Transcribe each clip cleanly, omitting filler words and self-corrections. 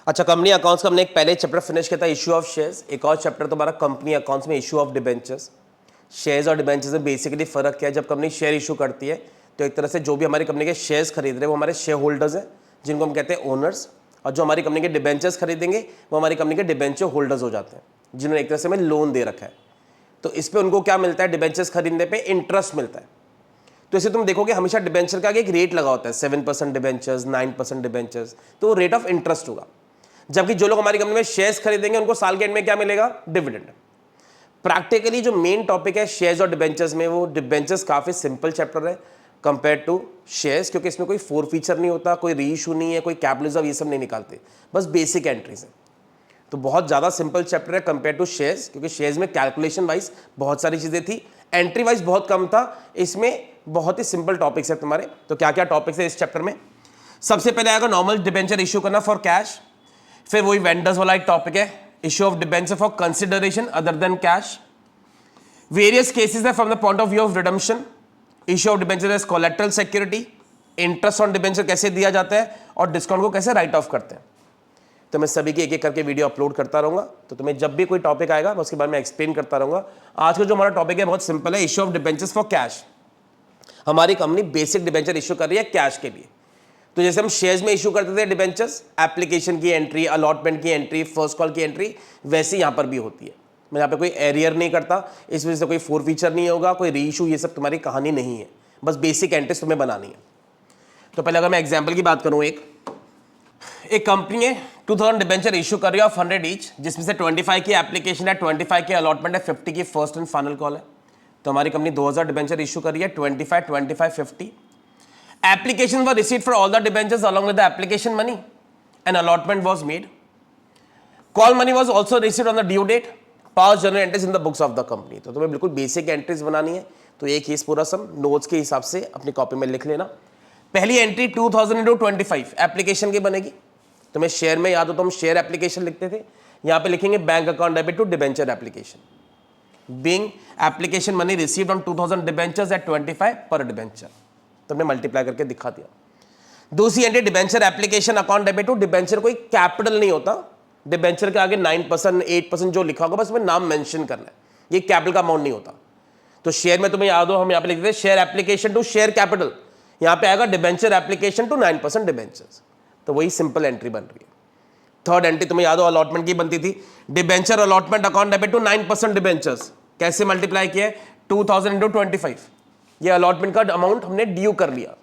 अच्छा, company accounts का हमने एक पहले चैप्टर फिनिश किया था, इशू ऑफ शेयर्स। एक और चैप्टर तुम्हारा कंपनी अकाउंट्स में इशू ऑफ डिबेंचर्स। शेयर्स और डिबेंचर्स में बेसिकली फर्क क्या है, जब कंपनी शेयर इशू करती है तो एक तरह से जो भी हमारी कंपनी के शेयर्स खरीद रहे हैं वो हमारे शेयर होल्डर्स हैं, जिनको हम कहते हैं ओनर्स, और जो हमारी कंपनी के डिबेंचर्स खरीदेंगे वो हमारी कंपनी के डिबेंचर होल्डर्स हो जाते हैं, जिन्होंने एक तरह से हमें लोन दे रखा है। तो इस पर उनको क्या मिलता है, डिबेंचर्स खरीदने पर इंटरेस्ट मिलता है। तो इसे तुम देखोगे हमेशा डिबेंचर का आगे एक रेट लगा होता है, 7% डिबेंचर्स, 9% डिबेंचर्स, तो वो रेट ऑफ इंटरेस्ट होगा। जबकि जो लोग हमारी कंपनी में शेयर्स खरीदेंगे उनको साल के एंड में क्या मिलेगा, डिविडेंड। प्रैक्टिकली जो मेन टॉपिक है शेयर्स और डिबेंचर्स में, वो डिबेंचर्स काफी सिंपल चैप्टर है कंपेयर टू शेयर्स, क्योंकि इसमें कोई फोर फीचर नहीं होता, कोई री इशू नहीं है, कोई कैपिटल रिजर्व, ये सब नहीं निकालते, बस बेसिक एंट्रीज है। तो बहुत ज्यादा सिंपल चैप्टर है कंपेयर टू शेयर्स, क्योंकि शेयर्स में कैलकुलेशन वाइज बहुत सारी चीजें थी, एंट्री वाइज बहुत कम था, इसमें बहुत ही सिंपल टॉपिक्स है तुम्हारे। तो क्या क्या टॉपिक्स है इस चैप्टर में, सबसे पहले आएगा नॉर्मल डिबेंचर इशू करना फॉर कैश, फिर वही वेंडर्स वाला एक टॉपिक है, issue of debenture for consideration other than cash, various cases है from the point of view of redemption, issue of debenture as collateral security, interest on debenture कैसे दिया जाता है और डिस्काउंट को कैसे राइट ऑफ करते हैं। तो मैं सभी की एक एक करके वीडियो अपलोड करता रहूंगा, तो तुम्हें जब भी कोई टॉपिक आएगा मैं उसके बारे में एक्सप्लेन करता रहूंगा। आज का जो हमारा टॉपिक है बहुत सिंपल है, issue of debentures for cash. हमारी कंपनी बेसिक डिबेंचर इशू कर रही है कैश के लिए। तो जैसे हम शेयर्स में इशू करते थे डिबेंचर्स, एप्लीकेशन की एंट्री, अलॉटमेंट की एंट्री, फर्स्ट कॉल की एंट्री, वैसे यहां पर भी होती है। मैं यहाँ पे कोई एरियर नहीं करता, इस वजह से कोई फोर फीचर नहीं होगा, कोई री इशू, ये सब तुम्हारी कहानी नहीं है, बस बेसिक एंट्रीज तुम्हें बनानी है। तो पहले अगर मैं एग्जाम्पल की बात करूं, एक कंपनी है 2000 डिबेंचर इशू कर रही है ऑफ 100 ईच, जिसमें से 25 की एप्लीकेशन है, 25 की अलॉटमेंट है, 50 की फर्स्ट एंड फाइनल कॉल है। तो हमारी कंपनी 2000 डिबेंचर इशू कर रही है, 25, 25, 50। Applications were received for all the debentures along with the application money. An allotment was made. Call money was also received on the due date. Past journal entries in the books of the company. तो तुम्हें बिल्कुल basic entries बनानी है, तो एक ही पूरा some notes के हिसाब से अपनी कॉपी में लिख लेना। पहली एंट्री 2000 into 25 एप्लीकेशन की बनेगी। तुम्हें शेयर में याद हो तो हम शेयर एप्लीकेशन लिखते थे, यहाँ पे लिखेंगे bank account debit to debenture application. Being application money received on 2000 debentures at 25 per debenture. तो हमने मल्टीप्लाई करके दिखा दिया। दूसरी entry debenture application account debit to debenture, कोई कैपिटल नहीं होता, डिबेंचर के आगे 9%, 8% जो लिखा होगा बस में नाम मेंशन करना है, ये कैपिटल का अमाउंट नहीं होता। तो शेयर में तुम्हें याद हो हम यहाँ पे लिखते थे share application to share capital, यहाँ पे आएगा डिबेंचर एप्लीकेशन टू 9% डिबेंचर्स, तो वही सिंपल एंट्री बन रही है। थर्ड एंट्री तुम्हें याद हो अलॉटमेंट की बनती थी, debenture allotment account debit to 9% debentures, कैसे मल्टीप्लाई किया, 2000 into 25, ये अलॉटमेंट का अमाउंट हमने ड्यू कर लिया।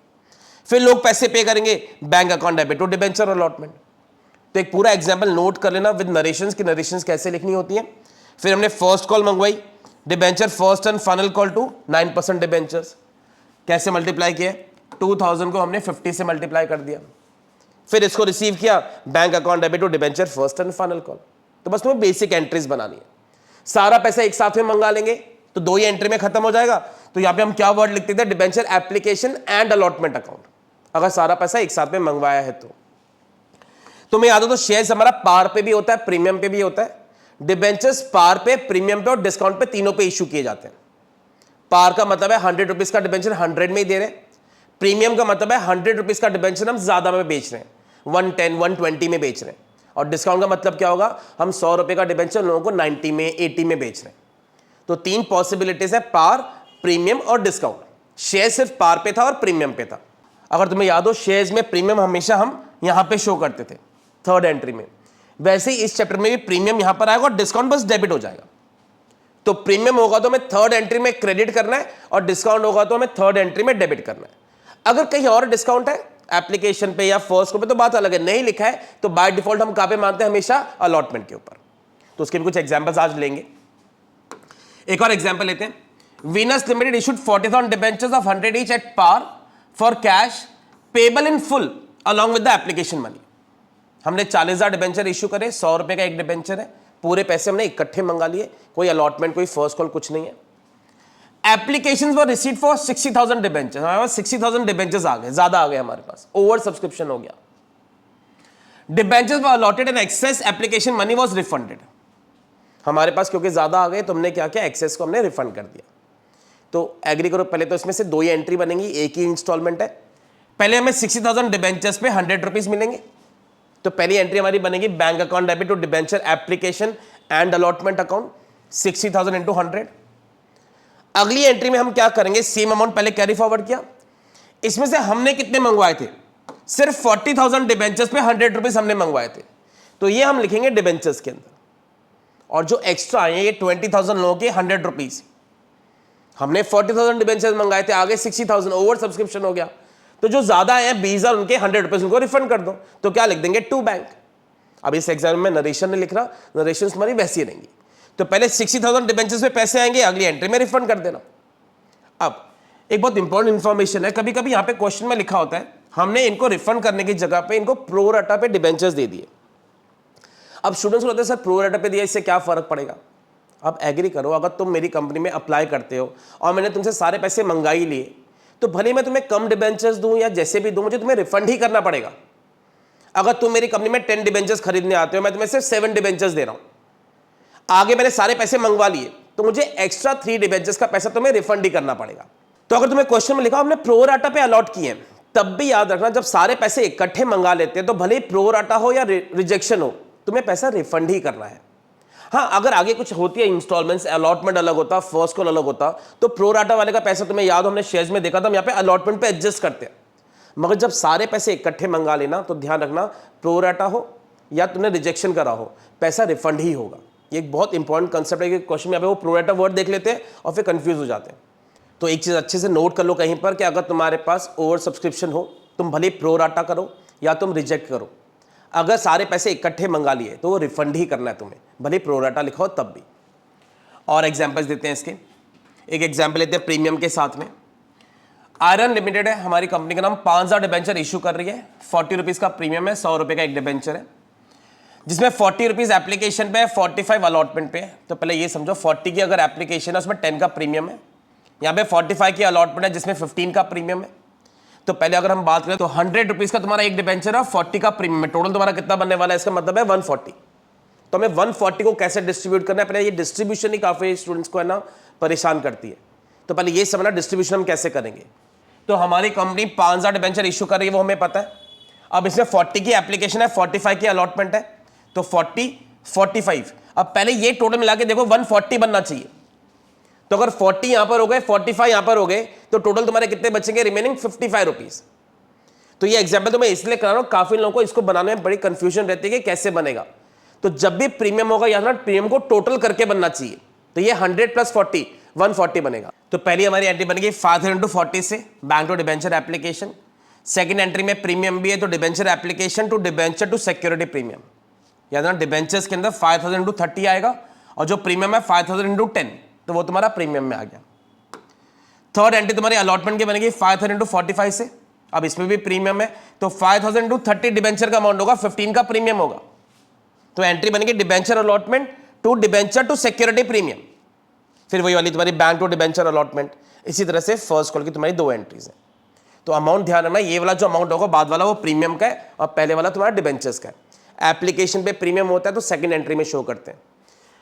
फिर लोग पैसे पे करेंगे, bank account debit to debenture allotment. तो एक पूरा एग्जांपल नोट कर लेना विद नरेशंस की नरेशंस कैसे लिखनी होती है। फिर हमने फर्स्ट कॉल मंगवाई, debenture first and final call to 9% debentures, कैसे मल्टीप्लाई किया, 2000 को हमने 50 से मल्टीप्लाई कर दिया। फिर इसको रिसीव किया, bank account debit to debenture first and final call. तो बस तुम्हें बेसिक एंट्रीज बनानी है। सारा पैसा एक साथ में मंगा लेंगे तो दो ही एंट्री में खत्म हो जाएगा। तो यहां पे हम क्या वर्ड लिखते थे, debenture application and allotment account, अगर सारा पैसा एक साथ में मंगवाया है तो। तुम्हें याद हो तो शेयर्स हमारा पार पे भी होता है, प्रीमियम पे भी होता है। डिबेंचर्स पार पे, प्रीमियम पे और डिस्काउंट पे, तीनों पे इशू किए जाते हैं। पार का मतलब है 100 रुपीज का डिबेंचर 100 में ही दे रहे हैं, प्रीमियम का मतलब है 100 रुपीज का डिबेंचर हम ज्यादा में बेच रहे हैं, 110, 120 में बेच रहे हैं। और डिस्काउंट का मतलब क्या होगा, हम 100 रुपए का डिबेंचर लोगों को 90 में, 80 में बेच रहे हैं। तो तीन पॉसिबिलिटीज है, पार, प्रीमियम और डिस्काउंट। शेयर सिर्फ पार पे था और प्रीमियम पे था। अगर तुम्हें याद हो शेयर्स में प्रीमियम हमेशा हम यहां पे शो करते थे थर्ड एंट्री में, वैसे ही इस चैप्टर में भी प्रीमियम यहां पर आएगा और डिस्काउंट बस डेबिट हो जाएगा। तो प्रीमियम होगा तो हमें थर्ड एंट्री में क्रेडिट करना है और डिस्काउंट होगा तो हमें थर्ड एंट्री में डेबिट करना है। अगर कहीं और डिस्काउंट है एप्लीकेशन पे या फर्स्ट पे तो बात अलग है, नहीं लिखा है तो बाय डिफॉल्ट हम कहां पे मानते हैं, हमेशा अलॉटमेंट के ऊपर। तो उसके भी कुछ एग्जांपल्स आज लेंगे। एक और एग्जांपल लेते हैं, Venus limited issued 40,000 debentures of 100 each at par for cash payable in full along with the application money. हमने 40,000 डिबेंचर इशू करे, 100 रुपए का एक डिबेंचर है, पूरे पैसे हमने इकट्ठे मंगा लिए, कोई अलॉटमेंट, कोई फर्स्ट कॉल, कुछ नहीं है। Applications were received for 60,000 debentures, हमारे पास 60,000 डिबेंचर्स आ गए, ज्यादा आ गए हमारे पास, ओवर सब्सक्रिप्शन हो गया। Debentures were allotted and excess application money was refunded, हमारे पास क्योंकि ज्यादा आ गए तो हमने क्या किया, एक्सेस को हमने रिफंड कर दिया। तो एग्री करो, पहले तो इसमें से दो ही एंट्री बनेंगी, एक ही इंस्टॉलमेंट है। पहले हमें 60,000 डिबेंचर्स पे 100 रुपीज मिलेंगे, तो पहली एंट्री हमारी बनेगी bank account debit to debenture application and allotment account 60,000 into 100। अगली एंट्री में हम क्या करेंगे, सेम अमाउंट पहले कैरी फॉरवर्ड किया, इसमें से हमने कितने मंगवाए थे, सिर्फ 40,000 डिबेंचर्स पे 100 रुपीज हमने मंगवाए थे, तो ये हम लिखेंगे डिबेंचर्स के अंदर। और जो एक्स्ट्रा आए ये 20,000 लोगों के 100 रुपीज, हमने 40,000 डिबेंचर्स मंगाए थे, आगे 60,000 ओवर सब्सक्रिप्शन हो गया, तो जो ज्यादा आए 20,000 उनके 100 रुपीज उनको रिफंड कर दो। तो क्या लिख देंगे, टू बैंक। अब इस एग्जाम में नरेशन नहीं लिख रहा, नरेशन तुम्हारी वैसी रहेंगी। तो पहले 60,000 डिबेंचर्स पे पैसे आएंगे, अगली एंट्री में रिफंड कर देना। अब एक बहुत इंपॉर्टेंट इंफॉर्मेशन है, कभी कभी यहाँ पे क्वेश्चन में लिखा होता है हमने इनको रिफंड करने की जगह पे इनको प्रो राटा पे डिबेंचर्स दे दिए। अब स्टूडेंट्स को लगता है सर प्रो राटा पे दिया इससे क्या फर्क पड़ेगा। अब एग्री करो, अगर तुम मेरी कंपनी में अप्लाई करते हो और मैंने तुमसे सारे पैसे मंगा ही लिए, तो भले मैं तुम्हें कम डिबेंचर्स दूं या जैसे भी दूं, मुझे तुम्हें रिफंड ही करना पड़ेगा। अगर तुम मेरी कंपनी में 10 डिबेंचर्स खरीदने आते हो, मैं तुम्हें सिर्फ 7 डिबेंचर्स दे रहा हूं, आगे मैंने सारे पैसे मंगवा लिए, तो मुझे एक्स्ट्रा 3 डिबेंचर्स का पैसा तुम्हें रिफंड ही करना पड़ेगा। तो अगर तुम्हें क्वेश्चन में लिखा हमने प्रो राटा पे अलॉट किए, तब भी याद रखना जब सारे पैसे इकट्ठे मंगा लेते हैं तो भले ही प्रो राटा हो या रिजेक्शन हो, तुम्हें पैसा रिफंड ही करना है। हाँ, अगर आगे कुछ होती है इंस्टॉलमेंट्स, अलॉटमेंट अलग होता, फर्स्ट कॉल अलग होता, तो प्रो राटा वाले का पैसा तुम्हें याद हो हमने शेयर्स में देखा था, हम यहाँ पे अलॉटमेंट पे एडजस्ट करते हैं। मगर जब सारे पैसे इकट्ठे मंगा लेना तो ध्यान रखना प्रो राटा हो या तुमने रिजेक्शन करा हो, पैसा रिफंड ही होगा। ये एक बहुत इंपॉर्टेंट कंसेप्ट है कि क्वेश्चन में यहाँ पे वो प्रो राटा वर्ड देख लेते हैं और फिर कंफ्यूज हो जाते हैं। तो एक चीज़ अच्छे से नोट कर लो कहीं पर कि अगर तुम्हारे पास ओवर सब्सक्रिप्शन हो, तुम भले प्रो राटा करो या तुम रिजेक्ट करो, अगर सारे पैसे इकट्ठे मंगा लिए तो वो रिफंड ही करना है तुम्हें, भले प्रो राटा लिखो तब भी। और एग्जांपल्स देते हैं इसके। एक एग्जांपल लेते हैं प्रीमियम के साथ में। आयरन लिमिटेड है हमारी कंपनी का नाम, 5,000 डिबेंचर इशू कर रही है, 40 रुपीज़ का प्रीमियम है, 100 रुपये का एक डिबेंचर है, जिसमें 40 रुपीज़ एप्लीकेशन पे है, 45 अलॉटमेंट पे है। तो पहले ये समझो 40 की अगर एप्लीकेशन है उसमें 10 का प्रीमियम है, यहाँ पे 45 की अलॉटमेंट है जिसमें 15 का प्रीमियम है। तो पहले अगर हम बात करें तो 100 रुपीज़ का तुम्हारा एक डिबेंचर है, 40 का प्रीमियम है, टोटल तुम्हारा कितना बनने वाला है, इसका मतलब है 140। तो हमें 140 को कैसे डिस्ट्रीब्यूट करना है, पहले ये डिस्ट्रीब्यूशन ही काफ़ी स्टूडेंट्स को है ना परेशान करती है। तो पहले ये समझना डिस्ट्रीब्यूशन हम कैसे करेंगे। तो हमारी कंपनी 5,000 डिबेंचर इशू कर रही है, वो हमें पता है। अब इसमें 40 की एप्लीकेशन है, 45 की अलॉटमेंट है, तो 40 45। अब पहले ये टोटल मिला के देखो 140 बनना चाहिए। तो अगर 40 यहां पर हो गए, 45 यहां पर हो गए, तो टोटल तुम्हारे कितने बचेंगे, रिमेनिंग 55 रुपीज। तो ये एग्जाम्पल तो मैं इसलिए करा रहा हूं, काफी लोगों को इसको बनाने में बड़ी कंफ्यूजन रहती है कि कैसे बनेगा। तो जब भी प्रीमियम होगा याद रखना प्रीमियम को टोटल करके बनना चाहिए। तो ये 100 + 40 140 बनेगा। तो पहली हमारी एंट्री बनेगी 500 × 40 से bank to debenture application. Second entry में प्रीमियम भी है तो debenture application to debenture to security premium. याद रखना डिबेंचर्स के अंदर 5,000 × 30 आएगा और जो प्रीमियम है 5,000 × 10, तो वो तुम्हारा प्रीमियम में आ गया। थर्ड एंट्री तुम्हारी अलॉटमेंट की बनेगी 5,000 × 45 से। अब इसमें भी प्रीमियम है तो 5,000 × 30 डिबेंचर का अमाउंट होगा, 15 का प्रीमियम होगा। तो एंट्री बनेगी debenture allotment to debenture to security premium. फिर वही वाली तुम्हारी बैंक टू डिबेंचर अलॉटमेंट। इसी तरह से फर्स्ट कॉल की तुम्हारी 2 एंट्रीज हैं। तो अमाउंट ध्यान रखना, ये वाला जो अमाउंट होगा बाद वाला वो प्रीमियम का है और पहले वाला तुम्हारा डिबेंचर्स का है। एप्लीकेशन पे प्रीमियम होता है तो सेकंड एंट्री में शो करते हैं,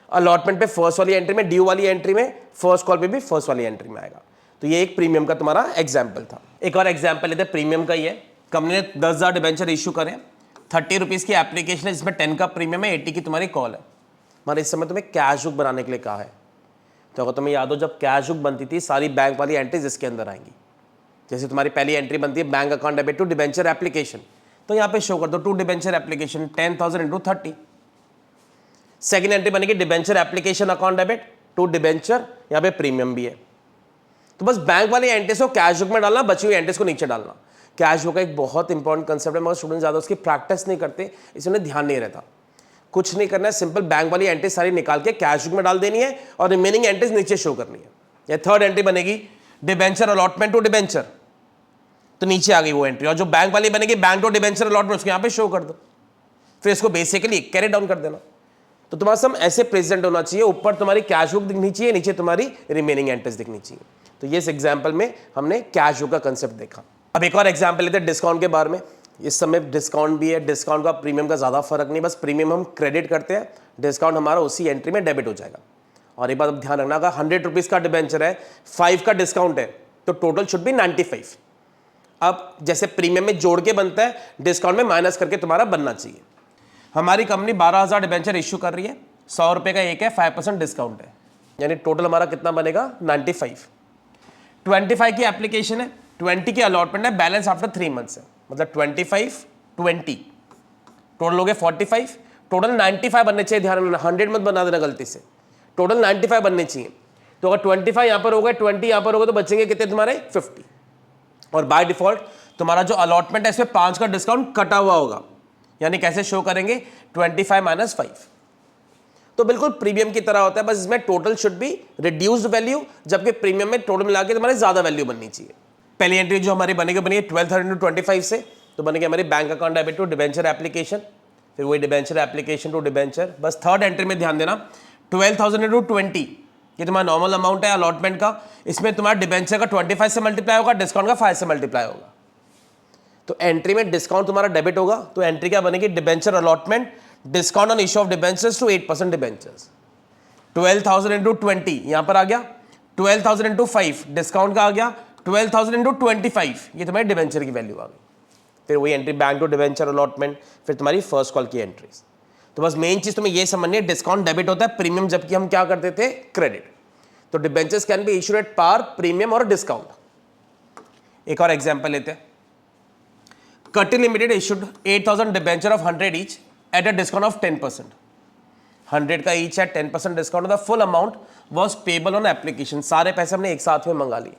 अलॉटमेंट पे फर्स्ट वाली एंट्री में, ड्यू वाली एंट्री में, फर्स्ट कॉल पे भी फर्स्ट वाली एंट्री में आएगा। तो ये एक प्रीमियम का तुम्हारा एग्जाम्पल था। एक और एग्जाम्पल लेते हैं प्रीमियम का ही है। कंपनी ने 10,000 डिबेंचर इशू करें, 30 रुपीज़ की एप्लीकेशन है जिसमें 10 का प्रीमियम है, 80 की तुम्हारी कॉल है। हमारे इस समय तुम्हें कैश बुक बनाने के लिए कहा है। तो अगर तुम्हें याद हो जब कैश बुक बनती थी सारी बैंक वाली एंट्रीज इसके अंदर आएंगी। जैसे तुम्हारी पहली एंट्री बनती है bank account debit to debenture application, तो यहाँ पे शो कर दो to debenture application 10,000 × 30। Second entry बनेगी debenture application account debit to debenture, यहाँ पे प्रीमियम भी है। तो बस बैंक वाली एंट्रीज को कैश बुक में डालना, बची हुई एंट्रीज को नीचे डालना। कैश बुक का एक बहुत इंपॉर्टेंट कंसेप्ट है, मगर स्टूडेंट ज़्यादा उसकी प्रैक्टिस नहीं करते, इसमें ध्यान नहीं रहता। कुछ नहीं करना है, सिंपल बैंक वाली एंट्रीज सारी निकाल के कैश बुक में डाल देनी है और रिमेनिंग एंट्रीज नीचे शो करनी है। या थर्ड एंट्री बनेगी डिबेंचर अलॉटमेंट टू डिबेंचर, तो नीचे आ गई वो एंट्री। और जो बैंक वाली बनेगी बैंक टू डिबेंचर अलॉटमेंट, उसको यहाँ पे शो कर दो, फिर इसको बेसिकली कैरी डाउन कर देना। तो तुम्हारा सम ऐसे प्रेजेंट होना चाहिए, ऊपर तुम्हारी कैश बुक दिखनी चाहिए, नीचे तुम्हारी रिमेनिंग एंट्रीज दिखनी चाहिए। तो ये इस एग्जाम्पल में हमने कैश बुक का कंसेप्ट देखा। अब एक और एग्जाम्पल लेते हैं डिस्काउंट के बारे में। इस समय डिस्काउंट भी है, डिस्काउंट का प्रीमियम का ज़्यादा फर्क नहीं, बस प्रीमियम हम क्रेडिट करते हैं, डिस्काउंट हमारा उसी एंट्री में डेबिट हो जाएगा। और एक बात अब ध्यान रखना, अगर 100 रुपीज़ का डिबेंचर है, 5 का डिस्काउंट है, तो टोटल शुड बी 95। अब जैसे प्रीमियम में जोड़ के बनता है, डिस्काउंट में माइनस करके तुम्हारा बनना चाहिए। हमारी कंपनी 12,000 डिबेंचर इश्यू कर रही है, 100 रुपये का एक है, 5% डिस्काउंट है, यानी टोटल हमारा कितना बनेगा 95। 25 की एप्लीकेशन है, 20 की अलॉटमेंट है, बैलेंस आफ्टर 3 मंथ्स है, मतलब 25 20 टोटल हो गए 45, टोटल 95 बनने चाहिए, ध्यान रखना 100 मत बना देना गलती से, टोटल 95 बनने चाहिए। तो अगर 25 यहां पर हो गए, 20 यहां पर हो गए, तो बचेंगे कितने तुम्हारे 50। और बाय डिफॉल्ट तुम्हारा जो अलॉटमेंट है इसमें 5 का डिस्काउंट कटा हुआ होगा, यानी कैसे शो करेंगे 25 - 5, तो बिल्कुल प्रीमियम की तरह होता है, बस इसमें total should be reduced value, जबकि प्रीमियम में टोटल मिला के तुम्हारे ज्यादा वैल्यू बननी चाहिए। पहली एंट्री जो हमारी बनेगी 12,000 × 25 से, तो बनेगी हमारी bank account debit to debenture application, फिर वही डिबेंचर एप्लीकेशन टू डिबेंचर। बस थर्ड एंट्री में ध्यान देना 12,000 × 20, ये तुम्हारा नॉर्मल अमाउंट है अलॉटमेंट का, इसमें तुम्हारा डिबेंचर का 25 से मल्टीप्लाई होगा, डिस्काउंट का 5 से मल्टीप्लाई होगा, तो एंट्री में डिस्काउंट तुम्हारा डेबिट होगा, तो एंट्री क्या बनेगी debenture allotment discount on issue of debentures to 8% debentures. 12,000 × 20 यहां पर आ गया, 12,000 × 5 डिस्काउंट का आ गया, 12,000 × 25 ये तुम्हारी डिबेंचर की वैल्यू आ गई। फिर वही entry bank to debenture allotment, फिर तुम्हारी फर्स्ट कॉल की एंट्रीज। तो बस मेन चीज तुम्हें ये समझनी है, डिस्काउंट डेबिट होता है, प्रीमियम जबकि हम क्या करते थे क्रेडिट। तो debentures can be issued at par, premium और डिस्काउंट। एक और एग्जांपल लेते हैं, Katy limited issued 8,000 debenture of 100 each at a discount of 10%। 100 का ईच है, 10% discount, the full amount was payable on application, सारे पैसे हमने एक साथ में मंगा लिए।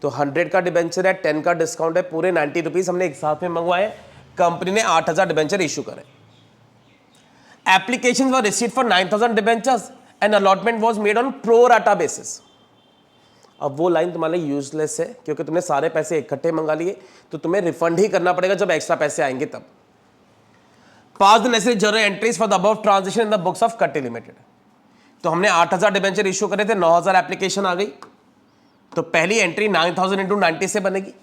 तो 100 का डिबेंचर है, 10 का डिस्काउंट है, पूरे 90 रुपीज हमने एक साथ में मंगवाए, कंपनी ने 8,000 डिबेंचर इशू करे। Application were received for 9,000 debentures and allotment was made on pro rata basis. अब वो लाइन तुम्हारे लिए यूजलेस है, क्योंकि तुमने सारे पैसे इकट्ठे मंगा लिए, तो तुम्हें रिफंड ही करना पड़ेगा जब एक्स्ट्रा पैसे आएंगे तब। Pass the necessary journal entries for the above transaction in the books of Katy limited. तो हमने 8,000 डिबेंचर इशू करे थे, 9,000 एप्लीकेशन आ गई, तो पहली एंट्री 9,000 × 90 से बनेगी,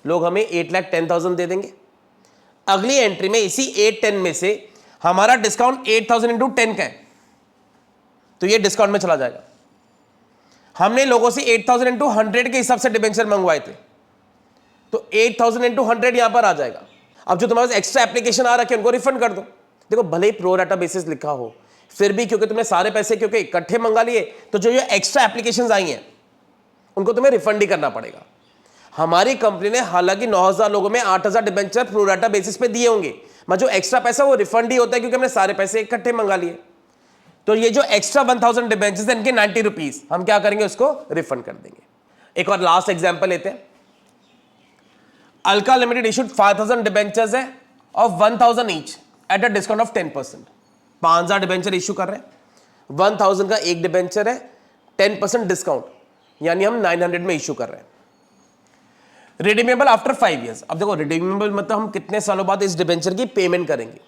लोग हमें 8,10,000 दे देंगे। अगली एंट्री में इसी 810 में से हमारा डिस्काउंट 8,000 × 10 का है, तो ये डिस्काउंट में चला जाएगा। हमने लोगों से 8,000 × 100 के हिसाब से डिबेंचर मंगवाए थे, तो 8,000 × 100 यहां पर आ जाएगा। अब जो तुम्हारे एक्स्ट्रा एप्लीकेशन आ रखे हैं उनको रिफंड कर दो। देखो भले ही प्रो राटा बेसिस लिखा हो, फिर भी क्योंकि तुमने सारे पैसे क्योंकि इकट्ठे मंगा लिए, तो जो ये एक्स्ट्रा एप्लीकेशन आई हैं उनको तुम्हें रिफंड ही करना पड़ेगा। हमारी कंपनी ने हालांकि 9,000 लोगों में 8,000 डिबेंचर प्रो राटा बेसिस पे दिए होंगे, मगर जो एक्स्ट्रा पैसा वो रिफंड ही होता है, क्योंकि हमने सारे पैसे इकट्ठे मंगा लिए। तो ये जो एक्स्ट्रा 1,000 डिबेंचर्स हैं, इनके 90 रुपीज हम क्या करेंगे, उसको रिफंड कर देंगे। एक और लास्ट एग्जांपल लेते हैं, अल्का लिमिटेड इशूड 5,000 डिबेंचर्स है of 1,000 each at a discount of 10%। 5,000 debenture issue कर रहे हैं, 1,000 का एक डिबेंचर है, 10% डिस्काउंट, यानी हम 900 में इशू कर रहे हैं। Redeemable after 5 years. अब देखो रिडीमेबल मतलब हम कितने सालों बाद इस डिबेंचर की पेमेंट करेंगे,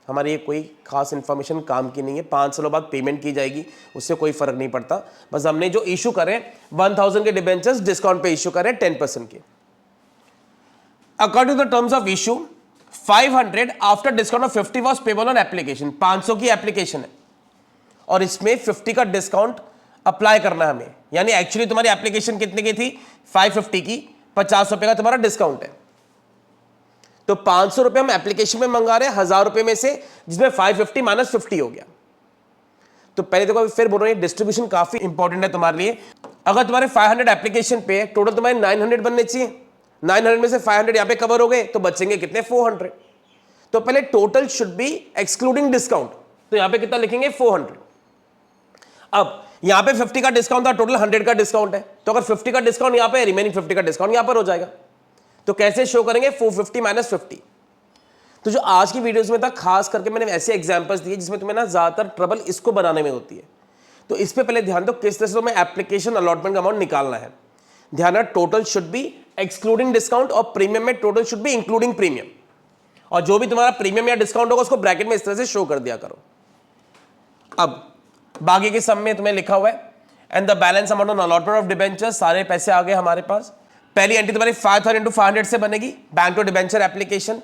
हमारी ये कोई खास इंफॉर्मेशन काम की नहीं है। 5 सालों बाद पेमेंट की जाएगी, उससे कोई फर्क नहीं पड़ता, बस हमने जो इशू करें 1,000 के डिबेंचर्स डिस्काउंट पे इशू करें 10% के। According to the terms of issue 500 after discount of 50 was payable on application. 500 की एप्लीकेशन है और इसमें 50 का डिस्काउंट अप्लाई करना है हमें, यानी एक्चुअली तुम्हारी एप्लीकेशन कितने की थी 550 की, 50 रुपए का तुम्हारा डिस्काउंट है। तो 500 रुपए हम एप्लीकेशन में मंगा रहे हैं 1,000 रुपए में से, जिसमें 550 - 50 हो गया। तो पहले देखो फिर बोल रहे हैं डिस्ट्रीब्यूशन काफी इंपॉर्टेंट है तुम्हारे लिए। अगर तुम्हारे 500 एप्लीकेशन पे टोटल तुम्हारे 900 बनने चाहिए, 900 में से 500 यहां पे कवर हो गए, तो बचेंगे कितने 400। तो पहले total should be excluding discount, तो यहां पे कितना लिखेंगे 400। अब यहां पे 50 का डिस्काउंट था, टोटल 100 का डिस्काउंट है, तो अगर 50 का डिस्काउंट यहां पे, रिमेनिंग 50 का डिस्काउंट यहां पर हो जाएगा। तो कैसे शो करेंगे 450 - 50। तो जो आज की वीडियोस में था खास करके मैंने ऐसे एग्जांपल्स दिए जिसमें तुम्हें ना ज्यादातर ट्रबल इसको बनाने में होती है, तो इस पे पहले ध्यान दो किस तरह से तुम्हें एप्लीकेशन अलॉटमेंट का अमाउंट निकालना है। ध्यान रखना total should be excluding discount, और प्रीमियम में total should be including premium, और जो भी तुम्हारा प्रीमियम या डिस्काउंट होगा उसको ब्रैकेट में इस तरह से शो कर दिया करो। अब बाकी के सम में तुम्हें लिखा हुआ है and the balance amount on allotment of debentures, सारे पैसे आ गए हमारे पास। पहली एंट्री तुम्हारी 5,000 × 500 से बनेगी, बैंक टू डिबेंचर एप्लीकेशन।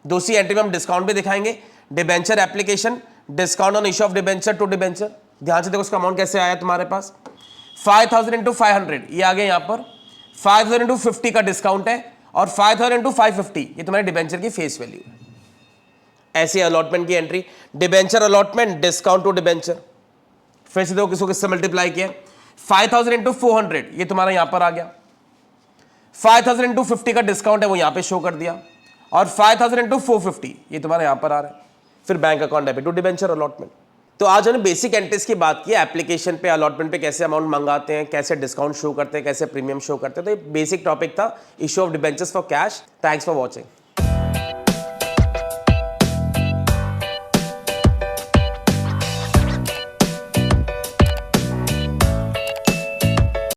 दूसरी एंट्री में हम डिस्काउंट भी दिखाएंगे, debenture application, discount on issue of debenture to debenture. ध्यान से देखो उसका अमाउंट कैसे आया तुम्हारे पास, 5,000 × 500 ये आ गया यहाँ पर, 5,000 × 50 का डिस्काउंट है, और 5,000 × 550 ये तुम्हारे डिबेंचर की फेस वैल्यू है। ऐसी अलॉटमेंट की entry, debenture allotment, discount to debenture. फिर से देखो किसको किससे मल्टीप्लाई किया, 5000 इंटू 400 ये तुम्हारा यहां पर आ गया, 5000 इंटू 50 का डिस्काउंट है वो यहां पे शो कर दिया, और 5000 इंटू 450 ये तुम्हारा यहां पर आ रहा है। फिर bank account debit to debenture allotment. तो आज हमने बेसिक एंट्रीज की बात की, एप्लीकेशन पे अलॉटमेंट पे कैसे अमाउंट मंगाते हैं, कैसे डिस्काउंट शो करते हैं, कैसे प्रीमियम शो करते हैं। तो ये बेसिक टॉपिक था issue of debentures for cash. Thanks for watching.